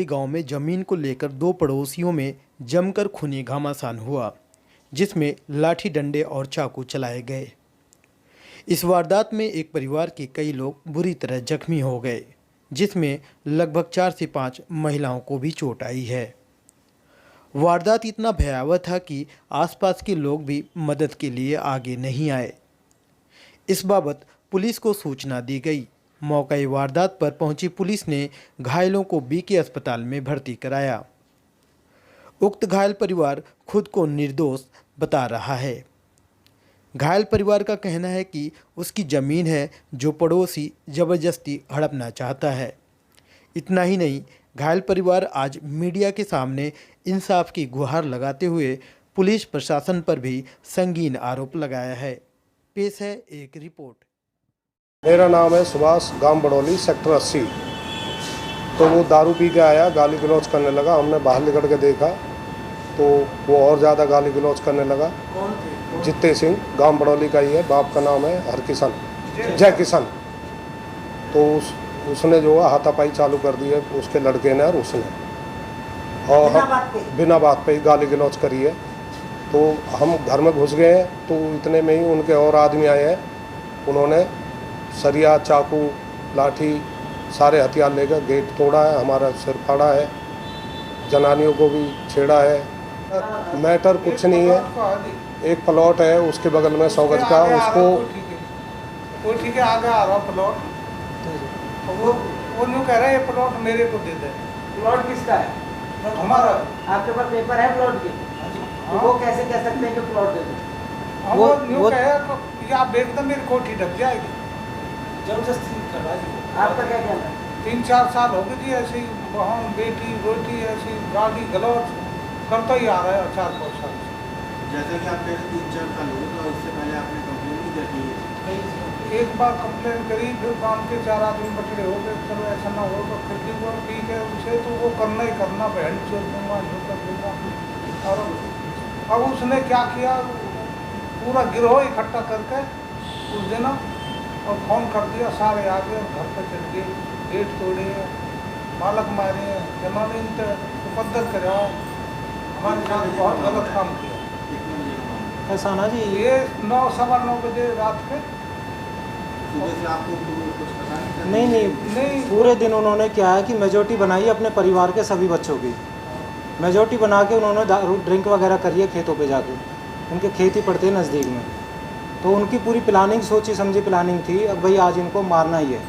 गांव में जमीन को लेकर दो पड़ोसियों में जमकर खूनी घमासान हुआ, जिसमें लाठी डंडे और चाकू चलाए गए। इस वारदात में एक परिवार के कई लोग बुरी तरह जख्मी हो गए, जिसमें लगभग 4 से 5 महिलाओं को भी चोट आई है। वारदात इतना भयावह था कि आसपास के लोग भी मदद के लिए आगे नहीं आए। इस बाबत पुलिस को सूचना दी गई। मौके वारदात पर पहुंची पुलिस ने घायलों को बीके अस्पताल में भर्ती कराया। उक्त घायल परिवार खुद को निर्दोष बता रहा है। घायल परिवार का कहना है कि उसकी ज़मीन है जो पड़ोसी ज़बरदस्ती हड़पना चाहता है। इतना ही नहीं, घायल परिवार आज मीडिया के सामने इंसाफ की गुहार लगाते हुए पुलिस प्रशासन पर भी संगीन आरोप लगाया है। पेश है एक रिपोर्ट। मेरा नाम है सुभाष, गांव बड़ौली, सेक्टर 80। तो वो दारू पी के आया, गाली गलौज करने लगा। हमने बाहर निकल के देखा तो वो और ज़्यादा गाली गलौज करने लगा। कौन थे? जित्ते सिंह, गांव बड़ौली का ही है, बाप का नाम है हरकिशन, जय किशन। तो उसने जो है हाथापाई चालू कर दी है, उसके लड़के ने और उसने, और बिना बात पे ही गाली गलौज करी है। तो हम घर में घुस गए हैं, तो इतने में ही उनके और आदमी आए हैं। उन्होंने सरिया, चाकू, लाठी, सारे हथियार लेकर गेट तोड़ा है, हमारा सिर फाड़ा है, जनानियों को भी छेड़ा है। मैटर कुछ नहीं है, एक प्लॉट है उसके बगल में 100 गज का, उसको कोई ठीक है आगे आ रहा प्लॉट, तो वो न्यू कह रहा है ये प्लॉट मेरे को दे दे। प्लॉट किसका है? हमारा। आपके पास पेपर है प्लॉट के? तो वो कैसे कह सकते हैं कि प्लॉट दे दो? वो न्यू कहे कि आप देख दो मेरी कोठी ढक जाएगी। जबरदस्ती करवा दी। आपका क्या कहना है? 3-4 साल हो गए जी ऐसे ही, बहन बेटी रोटी ऐसी गाली गलौज करता ही आ रहा है 4-5 साल से। जैसे कि आप कह रहे 3-4 साल हो गए, तो इससे पहले आपने कंप्लेन नहीं देखी? एक बार कंप्लेन करी, फिर गाँव के 4 आदमी बटड़े हो गए, चलो ऐसा ना हो तो फिर भी वो ठीक है उसे, तो वो करना ही करना, बहन छोड़ दूंगा, यूँ कर दूंगा। और अब उसने क्या किया, पूरा गिरोह इकट्ठा करके उस दिन और फ़ोन कर दिया, सारे आ गए, घर पर चढ़ गए, गेट तोड़े, बालक मारे, जनाने इन उपद्रव करा, हमारे साथ बहुत गलत काम किया। ऐसा ना जी, ये 9-9:15 बजे रात के। सुबह से आपको कुछ पता नहीं, पूरे दिन उन्होंने क्या है कि मेजोरिटी बनाई अपने परिवार के सभी बच्चों की। मेजोरिटी बना के उन्होंने दारू ड्रिंक वगैरह करी है खेतों पे जाके। उनके खेत ही पड़ते हैं नज़दीक में, तो उनकी पूरी प्लानिंग, सोची समझी प्लानिंग थी, अब भाई आज इनको मारना ही है।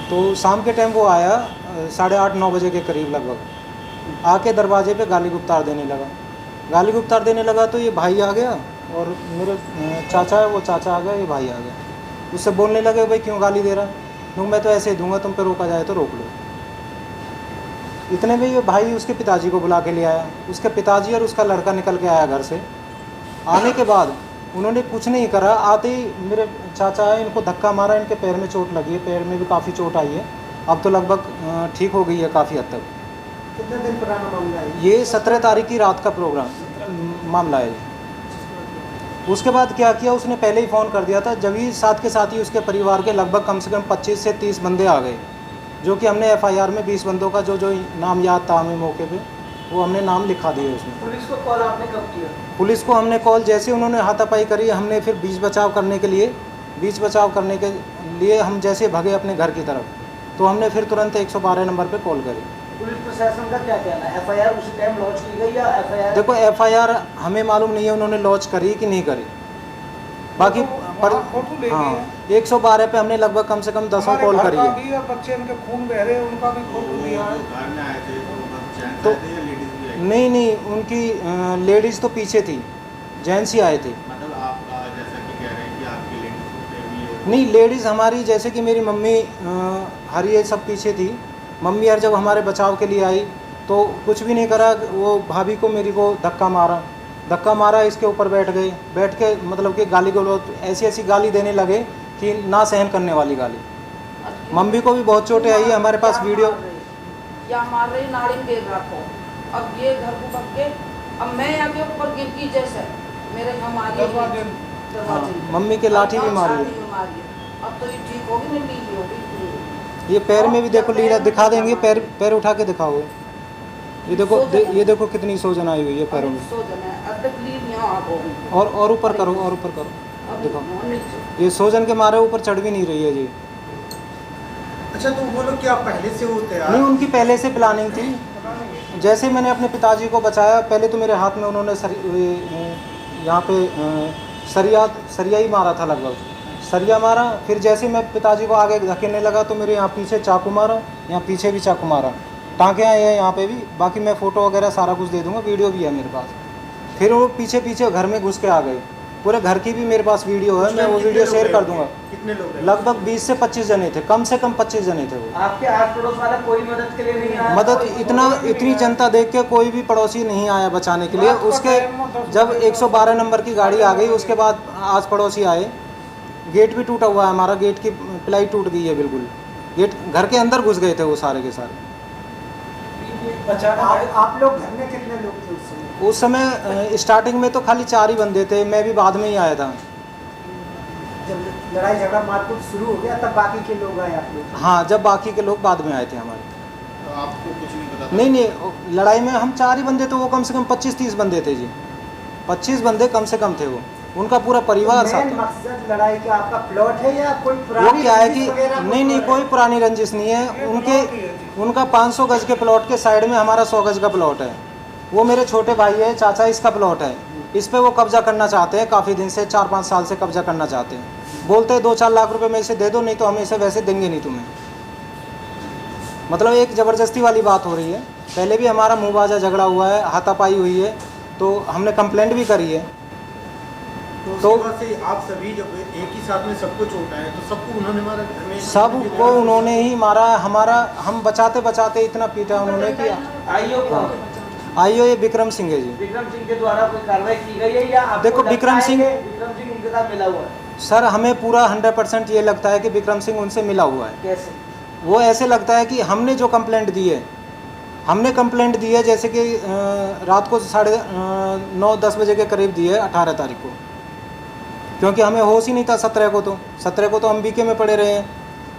तो शाम के टाइम वो आया 8:30-9 बजे के करीब लगभग, आके दरवाजे पे गाली गुप्तार देने लगा। तो ये भाई आ गया और मेरे चाचा है, वो चाचा आ गया, ये भाई आ गया। उससे बोलने लगे, भाई क्यों गाली दे रहा? तो मैं तो ऐसे ही दूंगा, तुम पे रोका जाए तो रोक लो। इतने में ये भाई उसके पिताजी को बुला के ले आया। उसके पिताजी और उसका लड़का निकल के आया घर से। आने के बाद उन्होंने कुछ नहीं करा, आते ही मेरे चाचा है, इनको धक्का मारा, इनके पैर में चोट लगी है, पैर में भी काफ़ी चोट आई है। अब तो लगभग ठीक हो गई है काफ़ी हद तक। कितने दिन पुराना मामला है ये? 17 तारीख की रात का प्रोग्राम मामला है। उसके बाद क्या किया, उसने पहले ही फ़ोन कर दिया था। जब ही साथ के साथ ही उसके परिवार के लगभग कम से कम 25 से 30 बंदे आ गए, जो कि हमने FIR में 20 बंदों का जो नाम याद था हमें मौके पे, वो हमने नाम लिखा दिए उसमें। पुलिस को कॉल आपने कब किया? पुलिस को हमने कॉल जैसे उन्होंने हाथापाई करी, हमने फिर बीच बचाव करने के लिए हम जैसे भगे अपने घर की तरफ, तो हमने फिर तुरंत 112 नंबर पे कॉल करी। पुलिस प्रशासन का क्या कहना है? FIR उसी टाइम लॉन्च की गई या FIR? देखो, FIR हमें मालूम नहीं है उन्होंने लॉन्च करी कि नहीं करी, बाकी पर हाँ 112 पे हमने लगभग कम से कम 10 कॉल करी है। बच्चे उनके खून बह रहे, उनका भी फोटो लिया है। घर में आए थे तो तो लेडीज भी आई? नहीं, उनकी लेडीज़ तो पीछे थी, जेंट्स ही आए थे। मतलब आपका जैसा कि कह रहे हैं कि आपकी लेडीज नहीं, लेडीज़ हमारी जैसे कि मेरी मम्मी हर ये सब पीछे थी। मम्मी यार जब हमारे बचाव के लिए आई तो कुछ भी नहीं करा, वो भाभी को मेरी को धक्का मारा, इसके ऊपर बैठ के मतलब कि गाली गलौज ऐसी गाली देने लगे कि ना सहन करने वाली गाली। मम्मी को भी बहुत चोटें आई है, हमारे पास वीडियो। या मार रही नाड़ी में गिर रखो, अब ये घर को पक के, अब मैं आगे ऊपर गिर की जैसे मेरे हमारी मम्मी के लाठी भी मारी है। अब तो ये ठीक होगी, नहीं ठीक होगी। ये पैर में भी देखो लीला दिखा देंगे, पैर पैर उठा के दिखाओ। ये देखो ये देखो कितनी सोजन आई हुई है पैरों में। और ऊपर करो, और ऊपर करो, दिखाओ। ये सोजन के मारे ऊपर चढ़ भी नहीं रही है जी। अच्छा, तो वो लोग क्या पहले से होते हैं? नहीं, उनकी पहले से प्लानिंग थी। जैसे मैंने अपने पिताजी को बचाया, पहले तो मेरे हाथ में उन्होंने यहाँ पे सरिया ही मारा था, लगभग सरिया मारा। फिर जैसे मैं पिताजी को आगे धकेलने लगा तो मेरे यहाँ पीछे चाकू मारा, यहाँ पीछे भी चाकू मारा, टाँके आए हैं यहाँ पे भी। बाकी मैं फ़ोटो वगैरह सारा कुछ दे दूँगा, वीडियो भी है मेरे पास। फिर वो पीछे पीछे घर में घुस के आ गए, पूरे घर की भी मेरे पास वीडियो है, मैं वो वीडियो शेयर कर दूँगा। कितने लोग हैं? लगभग 20 से 25 जने थे, कम से कम 25 जने थे वो। आपके आस पड़ोस वाले कोई मदद के लिए नहीं आया? मदद इतनी जनता देख के कोई भी पड़ोसी नहीं आया बचाने के लिए। उसके जब 112 नंबर की गाड़ी आ गई उसके बाद आस पड़ोसी आए। गेट भी टूटा हुआ है हमारा, गेट की प्लाई टूट गई है बिल्कुल। गेट घर के अंदर घुस गए थे वो सारे के सारे। आप लोग घर में कितने लोग थे उस समय? उस समय स्टार्टिंग में तो खाली 4 ही बंदे थे, मैं भी बाद में ही आया था। जब लड़ाई झगड़ा मारपीट शुरू हो गया तब बाकी के लोग आए आप लोग? हाँ, जब बाकी के लोग बाद में आए थे हमारे। तो आपको कुछ नहीं पता? नहीं, लड़ाई में हम 4 ही बंदे थे, वो कम से कम 25-30 बंदे थे जी। 25 बंदे कम से कम थे वो, उनका पूरा परिवार साथ मेन था। मकसद लड़ाई का आपका प्लॉट है या कोई वो पुरानी क्या है कि रंजिश वगैरह? नहीं, कोई पुरानी रंजिश नहीं है। उनका 500 गज के प्लॉट के साइड में हमारा 100 गज का प्लॉट है। वो मेरे छोटे भाई है, चाचा, इसका प्लॉट है। इस पे वो कब्जा करना चाहते हैं, काफ़ी दिन से 4-5 साल से कब्जा करना चाहते हैं। बोलते हैं 2-4 लाख रुपए में इसे दे दो, नहीं तो हम इसे वैसे देंगे नहीं तुम्हें। मतलब एक ज़बरदस्ती वाली बात हो रही है। पहले भी हमारा मुँहबाजा झगड़ा हुआ है, हाथापाई हुई है, तो हमने कंप्लेंट भी करी है। तो से आप सभी जब एक ही साथ में सबको चोट आए तो सबको उन्होंने मारा? घर में सबको उन्होंने ही मारा। हम बचाते बचाते इतना पीटा उन्होंने कि आईओ ये विक्रम सिंह है जी। विक्रम सिंह के द्वारा कोई कार्रवाई की गई है या आपको देखो, लगता विक्रम है सिंह- कि विक्रम सिंह उनके साथ मिला हुआ है? सर, हमें पूरा 100% ये लगता है कि विक्रम सिंह उनसे मिला हुआ है। कैसे? वो ऐसे लगता है कि हमने जो कंप्लेंट दी है, जैसे कि रात को 9:30-10 बजे के करीब दी है 18 तारीख को, क्योंकि हमें होश ही नहीं था 17 को तो हम बीके में पड़े रहे हैं,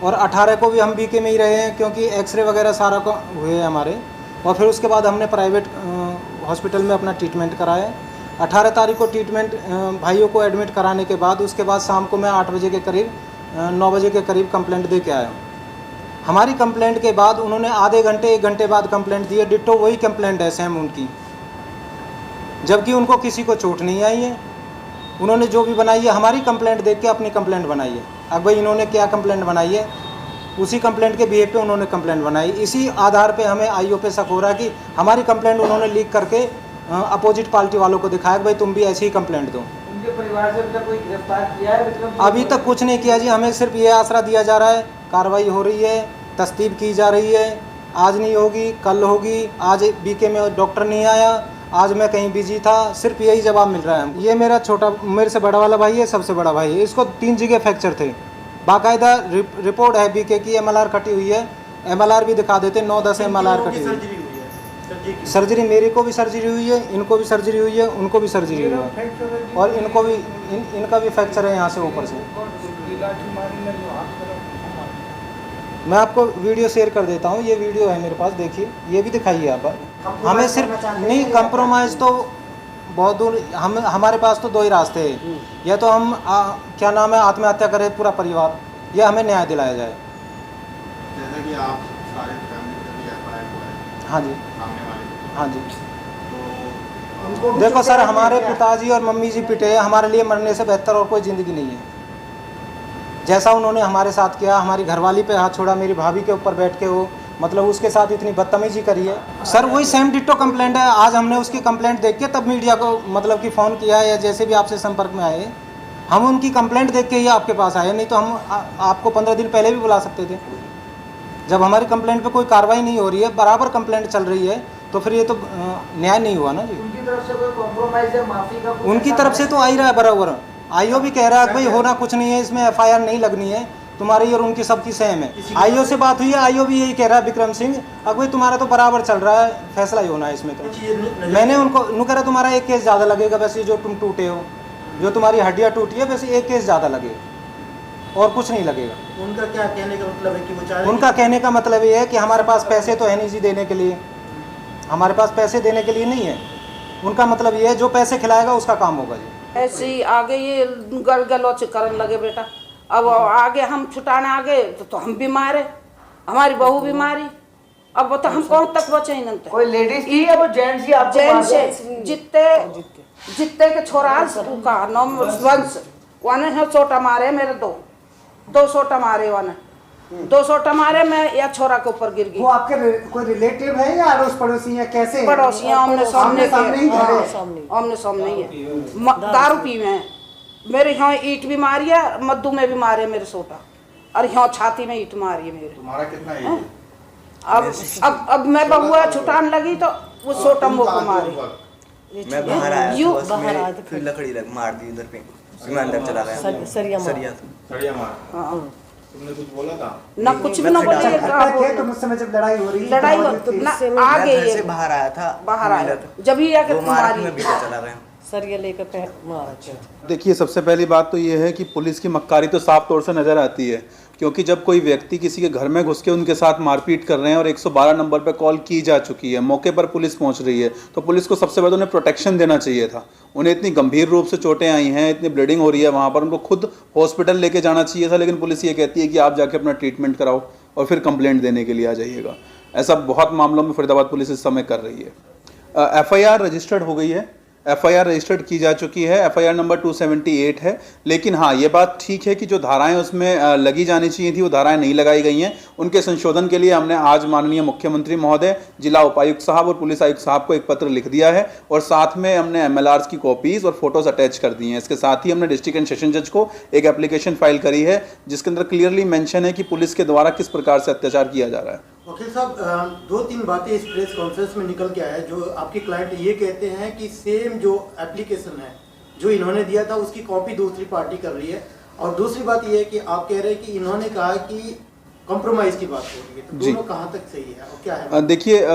और 18 को भी हम बीके में ही रहे हैं, क्योंकि एक्सरे वगैरह सारा को हुए हैं हमारे। और फिर उसके बाद हमने प्राइवेट हॉस्पिटल में अपना ट्रीटमेंट कराया। 18 तारीख को ट्रीटमेंट भाइयों को एडमिट कराने के बाद उसके बाद शाम को मैं 8 बजे के करीब 9 बजे के करीब कंप्लेंट दे के आया हूँ। हमारी कंप्लेंट के बाद उन्होंने आधे घंटे 1 घंटे बाद कंप्लेंट दी है, डिट्टो वही कंप्लेंट है सेम उनकी, जबकि उनको किसी को चोट नहीं आई है। उन्होंने जो भी बनाई है हमारी कंप्लेंट देख के अपनी कंप्लेंट बनाई है। अब भाई इन्होंने क्या कंप्लेंट बनाई है, उसी कंप्लेंट के बिहेव पे उन्होंने कंप्लेंट बनाई। इसी आधार पे हमें आईओ पे शक हो रहा है कि हमारी कंप्लेंट उन्होंने लीक करके अपोजिट पार्टी वालों को दिखाया कि भाई तुम भी ऐसी ही कंप्लेंट दो। उनके परिवार से अभी तक कोई गिरफ्तार किया है विक्रम सिंह? अभी तक कुछ नहीं किया जी, हमें सिर्फ ये आसरा दिया जा रहा है, कार्रवाई हो रही है, तस्दीक की जा रही है, आज नहीं होगी कल होगी, आज बीके में डॉक्टर नहीं आया, आज मैं कहीं बिजी था, सिर्फ यही जवाब मिल रहा है। ये मेरे से बड़ा वाला भाई है, सबसे बड़ा भाई है, इसको 3 जगह फ्रैक्चर थे। बाकायदा रिपोर्ट है बीके की, MLR कटी हुई है, MLR भी दिखा देते, 9-10 MLR कटी हुई है। सर्जरी मेरे को भी सर्जरी हुई है, इनको भी सर्जरी हुई है, उनको भी सर्जरी हुई है, और इनको भी इनका भी फ्रैक्चर है यहाँ से ऊपर से। मैं आपको वीडियो शेयर कर देता हूँ, ये वीडियो है मेरे पास, देखिए, ये भी दिखाइए आप। हमें सिर्फ नहीं, कंप्रोमाइज़ तो बहुत दूर, हमारे पास तो 2 ही रास्ते हैं, या तो हम क्या नाम है आत्महत्या करें पूरा परिवार, या हमें न्याय दिलाया जाए। जैसा कि आप सारे फैमिली का भी FIR हुआ है हाँ जी, सामने वाले, हाँ जी। तो उनको भी देखो चोटें सर, आई हमारे क्या? पिताजी और मम्मी जी पिटे हैं, हमारे लिए मरने से बेहतर और कोई ज़िंदगी नहीं है। जैसा उन्होंने हमारे साथ किया, हमारी घरवाली पे हाथ छोड़ा, मेरी भाभी के ऊपर बैठ के वो मतलब उसके साथ इतनी बदतमीजी करी है। सर वही सेम डिट्टो कंप्लेंट है। आज हमने उसकी कंप्लेंट देख के तब मीडिया को मतलब कि फ़ोन किया है, या जैसे भी आपसे संपर्क में आए, हम उनकी कंप्लेंट देख के ही आपके पास आए, नहीं तो हम आपको 15 दिन पहले भी बुला सकते थे। जब हमारी कंप्लेंट पे कोई कार्रवाई नहीं हो रही है, बराबर कंप्लेंट चल रही है, तो फिर ये तो न्याय नहीं हुआ ना जी। उनकी तरफ से कोई कॉम्प्रोमाइज या माफी का कुछ उनकी ऐसा तरफ से है? तो आ ही रहा है बराबर। आईओ भी कह रहा है कि भाई होना कुछ नहीं है, इसमें FIR नहीं लगनी है, तुम्हारी और उनकी सबकी सेम है। आईओ से बात हुई है, आईओ भी यही कह रहा है विक्रम सिंह, अब भाई तुम्हारा तो बराबर चल रहा है, फैसला ही होना है इसमें। तो मैंने उनको कह रहा तुम्हारा एक केस ज़्यादा लगेगा, वैसे जो तुम टूटे हो, जो तुम्हारी हड्डियाँ टूटी है, वैसे एक केस ज़्यादा लगेगा। और कुछ नहीं लगेगा। उनका क्या कहने का मतलब है कि वो चाह रहे हैं उनका कहने का मतलब ये है कि हमारे पास पैसे तो है नहीं जी देने के लिए, हमारे पास पैसे देने के लिए नहीं है। उनका मतलब ये है जो पैसे खिलाएगा उसका काम होगा जी। ऐसे ही आगे ये गलगलोच करने लगे बेटा। अब आगे हम छुटाने आ गए तो हम बीमार है, हमारी बहू बीमारी। अब बता हम कौन तक बचे इन कोई लेडीज थी या वो जेंट्स ही आपको जैन मार से दिया? जितने के छोरा का नाम वंश वाने है छोटा मारे मेरे दो छोटा मारे वाने 2 छोटा मारे मैं या छोरा के ऊपर गिर गई। वो आपके कोई रिलेटिव है या अड़ोस पड़ोसी या कैसे हैं? पड़ोसियाँ आमने सामने ही के, है। आमने सामने ही है। दारू पी में मेरे यहाँ ईंट भी मारी है, मद्दू में भी मारे मेरे सोटा, और यहाँ छाती में ईंट मारी है मेरे। तुम्हारा कितना एज है? अब मैं बहुआ छुटान लगी तो वो सोटा मुँह को मारी। मैं बाहर आया यूं था, बस मेरे फिर लकड़ी लग मार दी उधर पे, फिर मैं अंदर चला गया। सरिया सड़िया मार। हाँ। तुमने कुछ बोला था? ना कुछ भी ना बोलिए। थे तुम उस समय जब लड़ाई हो रही थी? लड़ाई हो मौजूद थे? ना मैं आगे घर ये से बाहर आया था, बाहर आया जब ही आके वो मारा, तुम्हारी मैं भीतर चला गया। सरिया लेकर देखिए, सबसे पहली बात तो ये है कि पुलिस की मक्कारी तो साफ तौर से नज़र आती है, क्योंकि जब कोई व्यक्ति किसी के घर में घुस के उनके साथ मारपीट कर रहे हैं और 112 नंबर पर कॉल की जा चुकी है, मौके पर पुलिस पहुंच रही है, तो पुलिस को सबसे पहले उन्हें प्रोटेक्शन देना चाहिए था। उन्हें इतनी गंभीर रूप से चोटें आई हैं, इतनी ब्लीडिंग हो रही है वहाँ पर, उनको खुद हॉस्पिटल लेके जाना चाहिए था, लेकिन पुलिस ये कहती है कि आप जाके अपना ट्रीटमेंट कराओ और फिर कंप्लेंट देने के लिए आ जाइएगा। ऐसा बहुत मामलों में फरीदाबाद पुलिस इस समय कर रही है। FIR रजिस्टर्ड हो गई है, FIR रजिस्टर्ड की जा चुकी है, FIR नंबर 278 है। लेकिन हाँ, ये बात ठीक है कि जो धाराएं उसमें लगी जानी चाहिए थी वो धाराएं नहीं लगाई गई हैं। उनके संशोधन के लिए हमने आज माननीय मुख्यमंत्री महोदय, जिला उपायुक्त साहब और पुलिस आयुक्त साहब को एक पत्र लिख दिया है, और साथ में हमने MLRs की कॉपीज़ और फोटोज़ अटैच कर दी हैं। इसके साथ ही हमने डिस्ट्रिक्ट एंड सेशन जज को एक एप्लीकेशन फाइल करी है, जिसके अंदर क्लियरली मेंशन है कि पुलिस के द्वारा किस प्रकार से अत्याचार किया जा रहा है। वकील साहब, 2-3 बातें इस प्रेस कॉन्फ्रेंस में निकल के आया है। जो आपके क्लाइंट ये कहते हैं कि सेम जो एप्लीकेशन है जो इन्होंने दिया था उसकी कॉपी दूसरी पार्टी कर रही है, और दूसरी बात ये है कि आप कह रहे हैं कि इन्होंने कहा कि कॉम्प्रोमाइज़ की बात हो रही है, तो दोनों कहाँ तक सही है और क्या है? देखिए,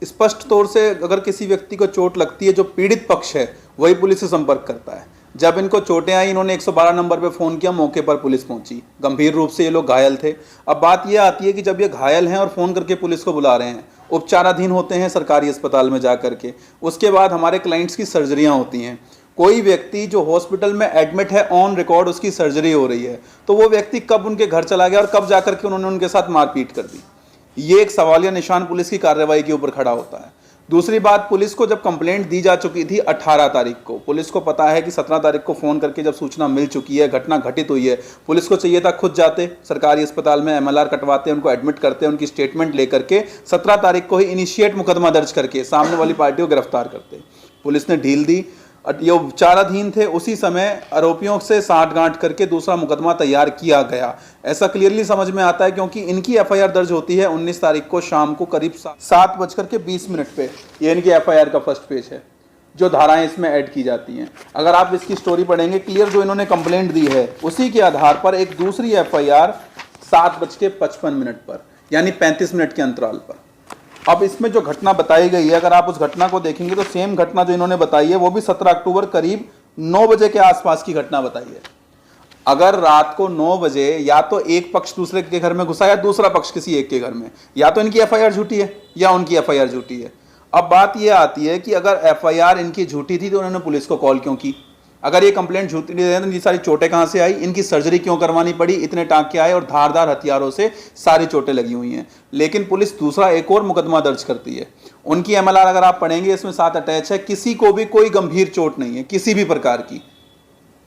स्पष्ट तौर से अगर किसी व्यक्ति को चोट लगती है, जो पीड़ित पक्ष है वही पुलिस से संपर्क करता है। जब इनको चोटें आई, इन्होंने 112 नंबर पे फ़ोन किया, मौके पर पुलिस पहुंची। गंभीर रूप से ये लोग घायल थे। अब बात ये आती है कि जब ये घायल हैं और फ़ोन करके पुलिस को बुला रहे हैं, उपचाराधीन होते हैं सरकारी अस्पताल में जा करके, उसके बाद हमारे क्लाइंट्स की सर्जरियाँ होती हैं। कोई व्यक्ति जो हॉस्पिटल में एडमिट है, ऑन रिकॉर्ड उसकी सर्जरी हो रही है, तो वो व्यक्ति कब उनके घर चला गया और कब जा करके उन्होंने उनके साथ मारपीट कर दी, ये एक सवालिया निशान पुलिस की कार्रवाई के ऊपर खड़ा होता है। दूसरी बात, पुलिस को जब कंप्लेंट दी जा चुकी थी 18 तारीख को, पुलिस को पता है कि 17 तारीख को फ़ोन करके जब सूचना मिल चुकी है, घटना घटित हुई है, पुलिस को चाहिए था खुद जाते सरकारी अस्पताल में MLR कटवाते, उनको एडमिट करते, उनकी स्टेटमेंट लेकर के 17 तारीख को ही इनिशिएट मुकदमा दर्ज करके सामने वाली पार्टी को गिरफ्तार करते। पुलिस ने ढील दी, ये उपचाराधीन थे, उसी समय आरोपियों से साठगांठ करके दूसरा मुकदमा तैयार किया गया। ऐसा क्लियरली समझ में आता है क्योंकि इनकी FIR दर्ज होती है 19 तारीख को शाम को करीब 7:20 पे। ये इनकी FIR का फर्स्ट पेज है, जो धाराएं इसमें ऐड की जाती हैं। अगर आप इसकी स्टोरी पढ़ेंगे, क्लियर जो इन्होंने कंप्लेंट दी है उसी के आधार पर एक दूसरी FIR 7:55 पर, यानी 35 मिनट के अंतराल पर। अब इसमें जो घटना बताई गई है, अगर आप उस घटना को देखेंगे तो सेम घटना जो इन्होंने बताई है वो भी 17 अक्टूबर करीब 9 बजे के आसपास की घटना बताई है। अगर रात को 9 बजे या तो एक पक्ष दूसरे के घर में घुसा या दूसरा पक्ष किसी एक के घर में, या तो इनकी FIR झूठी है या उनकी FIR झूठी है। अब बात यह आती है कि अगर FIR इनकी झूठी थी तो उन्होंने पुलिस को कॉल क्यों की? अगर ये कंप्लेंट झूठी नहीं है तो ये सारी चोटें कहाँ से आई? इनकी सर्जरी क्यों करवानी पड़ी? इतने टांके आए और धारदार हथियारों से सारी चोटें लगी हुई हैं। लेकिन पुलिस दूसरा एक और मुकदमा दर्ज करती है। उनकी MLR अगर आप पढ़ेंगे, इसमें साथ अटैच है, किसी को भी कोई गंभीर चोट नहीं है किसी भी प्रकार की।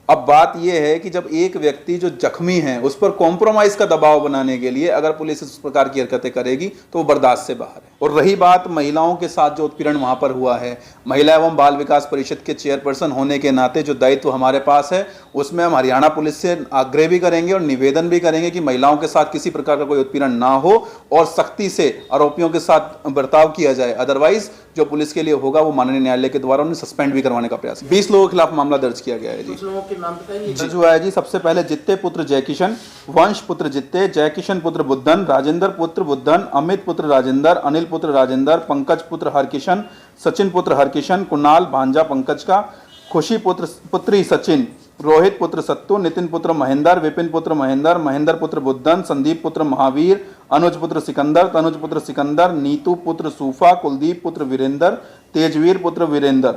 अब बात यह है कि जब एक व्यक्ति जो जख्मी है उस पर कॉम्प्रोमाइज का दबाव बनाने के लिए अगर पुलिस इस प्रकार की हरकतें करेगी तो वो बर्दाश्त से बाहर है। और रही बात महिलाओं के साथ जो उत्पीड़न वहां पर हुआ है, महिला एवं बाल विकास परिषद के चेयरपर्सन होने के नाते जो दायित्व हमारे पास है, उसमें हम हरियाणा पुलिस से आग्रह भी करेंगे और निवेदन भी करेंगे कि महिलाओं के साथ किसी प्रकार का कोई उत्पीड़न ना हो और सख्ती से आरोपियों के साथ बर्ताव किया जाए। अदरवाइज जो पुलिस के लिए होगा वो माननीय न्यायालय के द्वारा उन्हें सस्पेंड भी करवाने का प्रयास। 20 लोगों के खिलाफ मामला दर्ज किया गया है जी। कुछ लोगों के नाम बताइए। जो है जी, सबसे पहले जित्ते पुत्र जयकिशन, वंश पुत्र जित्ते, जयकिशन पुत्र बुद्धन, राजेंद्र पुत्र बुद्धन, अमित पुत्र राजेंद्र, अनिल पुत्र राजेंद्र, पंकज पुत्र हरकिशन, सचिन पुत्र हरकिशन, कुणाल भांजा पंकज का, खुशी पुत्री सचिन, रोहित पुत्र सत्तू, नितिन पुत्र महेंद्र, विपिन पुत्र महेंद्र, महेंद्र पुत्र बुद्धन, संदीप पुत्र महावीर, अनुज पुत्र सिकंदर, तनुज पुत्र सिकंदर, नीतू पुत्र सूफा, कुलदीप पुत्र वीरेंद्र, तेजवीर पुत्र वीरेंद्र।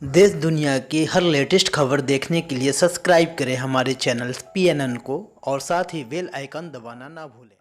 देश दुनिया की हर लेटेस्ट खबर देखने के लिए सब्सक्राइब करें हमारे चैनल PNN को और साथ ही बेल आइकन दबाना ना भूलें।